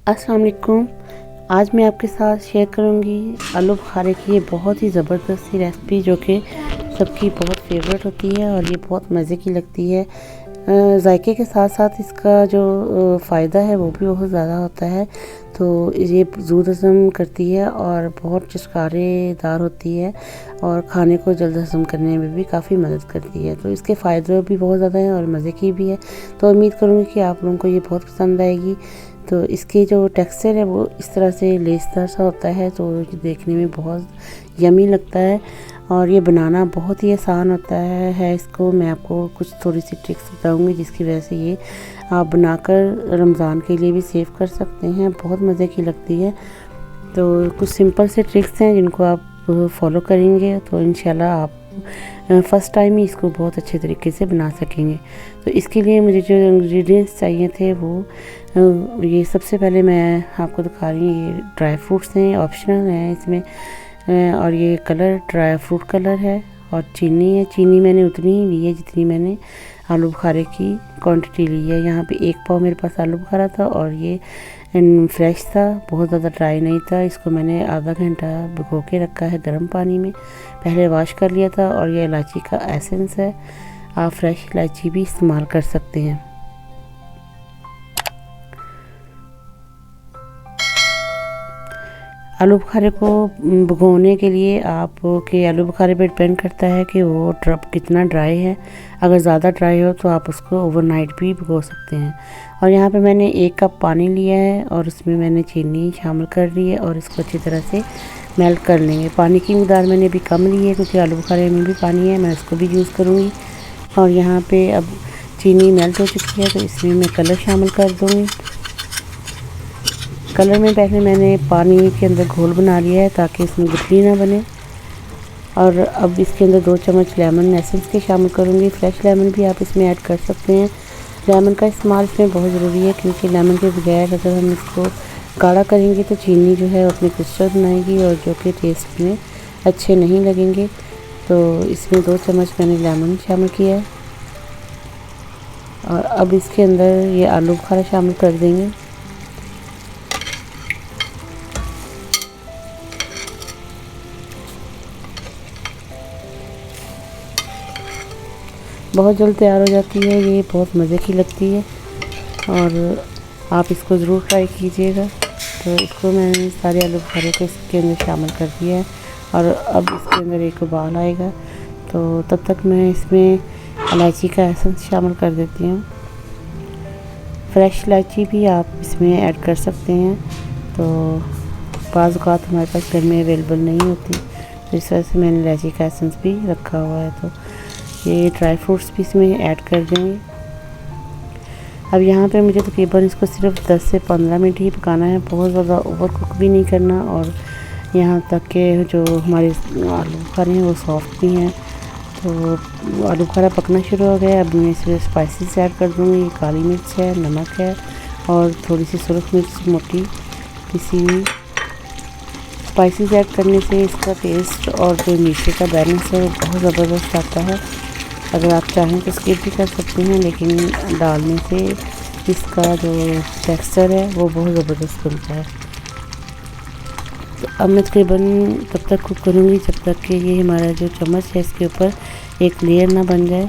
अस्सलाम वालेकुम। आज मैं आपके साथ शेयर करूंगी आलू बुखारे की ये बहुत ही ज़बरदस्त सी रेसिपी जो कि सबकी बहुत फेवरेट होती है और ये बहुत मज़े की लगती है। जायके के साथ साथ इसका जो फ़ायदा है वो भी बहुत ज़्यादा होता है। तो ये ज़ूद हज़म करती है और बहुत चटकारेदार होती है और खाने को जल्द हज़म करने में भी काफ़ी मदद करती है। तो इसके फ़ायदे भी बहुत ज़्यादा हैं और मज़े की भी है। तो उम्मीद करूँगी कि आप लोगों को ये बहुत पसंद आएगी। तो इसकी जो टेक्सचर है वो इस तरह से लेसदार सा होता है, तो देखने में बहुत यमी लगता है और ये बनाना बहुत ही आसान होता है। इसको मैं आपको कुछ थोड़ी सी ट्रिक्स बताऊंगी जिसकी वजह से ये आप बनाकर रमज़ान के लिए भी सेव कर सकते हैं। बहुत मज़े की लगती है। तो कुछ सिंपल से ट्रिक्स हैं जिनको आप फॉलो करेंगे तो इंशाल्लाह आप फ़र्स्ट टाइम ही इसको बहुत अच्छे तरीके से बना सकेंगे। तो इसके लिए मुझे जो इंग्रेडिएंट्स चाहिए थे वो ये सबसे पहले मैं आपको दिखा रही हूँ। ये ड्राई फ्रूट्स हैं, ऑप्शनल हैं इसमें, और ये कलर ड्राई फ्रूट कलर है और चीनी है। चीनी मैंने उतनी ही ली है जितनी मैंने आलू बुखारे की क्वांटिटी ली है। यहाँ पे 1 पाव मेरे पास आलू बुखारा था और ये फ्रेश था, बहुत ज़्यादा ड्राई नहीं था। इसको मैंने आधा घंटा भिगो के रखा है गर्म पानी में, पहले वॉश कर लिया था। और ये इलायची का एसेंस है, आप फ्रेश इलायची भी इस्तेमाल कर सकते हैं। आलू बुखारे को भिगोने के लिए आपके आलू बुखारे पे डिपेंड करता है कि वो कितना ड्राई है। अगर ज़्यादा ड्राई हो तो आप उसको ओवरनाइट भी भिगो सकते हैं। और यहाँ पे मैंने 1 कप पानी लिया है और उसमें मैंने चीनी शामिल कर ली है और इसको अच्छी तरह से मेल्ट कर लेंगे। पानी की मिक़दार मैंने भी कम ली है क्योंकि आलू बुखारे में भी पानी है, मैं उसको भी यूज़ करूँगी। और यहाँ पर अब चीनी मेल्ट हो चुकी है तो इसमें मैं कलर शामिल कर दूँगी। कलर में पहले मैंने पानी के अंदर घोल बना लिया है ताकि इसमें गुठली ना बने। और अब इसके अंदर 2 चम्मच लेमन एसेंस के शामिल करूँगी। फ्रेश लेमन भी आप इसमें ऐड कर सकते हैं। लेमन का इस्तेमाल इसमें बहुत ज़रूरी है क्योंकि लेमन के बगैर अगर हम इसको गाढ़ा करेंगे तो चीनी जो है अपने क्रिस्टल बनाएगी और जो कि टेस्ट में अच्छे नहीं लगेंगे। तो इसमें 2 चम्मच मैंने लेमन शामिल किया है और अब इसके अंदर ये आलू बुखारा शामिल कर देंगे। बहुत जल्द तैयार हो जाती है, ये बहुत मज़े की लगती है और आप इसको ज़रूर ट्राई कीजिएगा। तो इसको मैंने सारे आलू बुखारे को इसके अंदर शामिल कर दिया है और अब इसके अंदर एक उबाल आएगा। तो तब तक मैं इसमें इलायची का एसेंस शामिल कर देती हूँ। फ्रेश इलायची भी आप इसमें ऐड कर सकते हैं। तो बाज़ औक़ात हमारे पास घर में अवेलेबल नहीं होती, तो इस वजह से मैंने इलायची का एसेंस भी रखा हुआ है। तो ये ड्राई फ्रूट्स भी इसमें ऐड कर देंगे। अब यहाँ पे मुझे तकरीबन इसको सिर्फ 10 से 15 मिनट ही पकाना है, बहुत ज़्यादा ओवर कुक भी नहीं करना और यहाँ तक के जो हमारे आलू बुखारे हैं वो सॉफ्ट भी हैं। तो आलू बुखारा पकना शुरू हो गया। अब मैं इसमें स्पाइसेस ऐड कर दूँगी। काली मिर्च है, नमक है और थोड़ी सी सुरख मिर्च मोटी पिसी हुई। स्पाइसेस ऐड करने से इसका टेस्ट और जो मीठे का बैलेंस है वो बहुत ज़बरदस्त आता है। अगर आप चाहें तो स्किप भी कर सकते हैं, लेकिन डालने से इसका जो टेक्सचर है वो बहुत ज़बरदस्त बनता है। तो अब मैं तकरीबन तब तक कुक करूँगी जब तक कि ये हमारा जो चम्मच है इसके ऊपर एक लेयर ना बन जाए।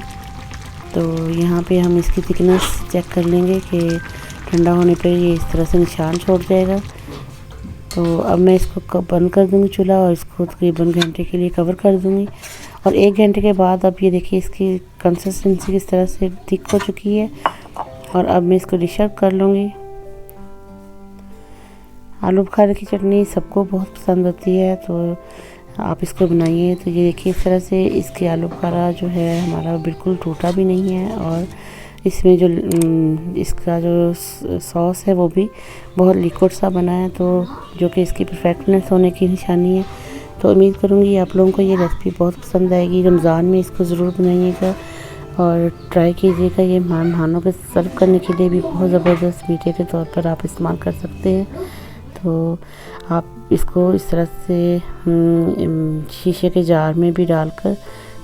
तो यहाँ पे हम इसकी थिकनेस चेक कर लेंगे कि ठंडा होने पर ये इस तरह से निशान छोड़ जाएगा। तो अब मैं इसको बंद कर दूँगी चूल्हा और इसको तकरीबन घंटे के लिए कवर कर दूँगी। और 1 घंटे के बाद अब ये देखिए इसकी कंसिस्टेंसी किस तरह से थिक हो चुकी है। और अब मैं इसको डिश आउट कर लूँगी। आलू बुखारे की चटनी सबको बहुत पसंद होती है, तो आप इसको बनाइए। तो ये देखिए इस तरह से इसके आलू बुखारा जो है हमारा बिल्कुल टूटा भी नहीं है और इसमें जो इसका जो सॉस है वो भी बहुत लिक्विड सा बना है, तो जो कि इसकी परफेक्टनेस होने की निशानी है। तो उम्मीद करूँगी आप लोगों को ये रेसिपी बहुत पसंद आएगी। रमज़ान में इसको ज़रूर बनाइएगा और ट्राई कीजिएगा। ये मेहमानों के सर्व करने के लिए भी बहुत ज़बरदस्त मीठे के तौर पर आप इस्तेमाल कर सकते हैं। तो आप इसको इस तरह से शीशे के जार में भी डालकर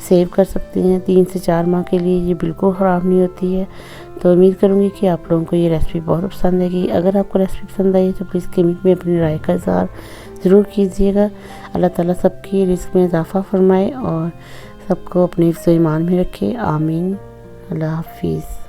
सेव कर सकते हैं। 3 से 4 माह के लिए ये बिल्कुल ख़राब नहीं होती है। तो उम्मीद करूँगी कि आप लोगों को ये रेसिपी बहुत पसंद आएगी। अगर आपको रेसिपी पसंद आई तो प्लीज़ कमेंट में अपनी राय का इज़हार ज़रूर कीजिएगा। अल्लाह ताला सबकी रिज़्क़ में इजाफ़ा फरमाए और सबको अपने हिफ्ज़-ओ-ईमान में रखे। आमीन। अल्लाह हाफ़िज़।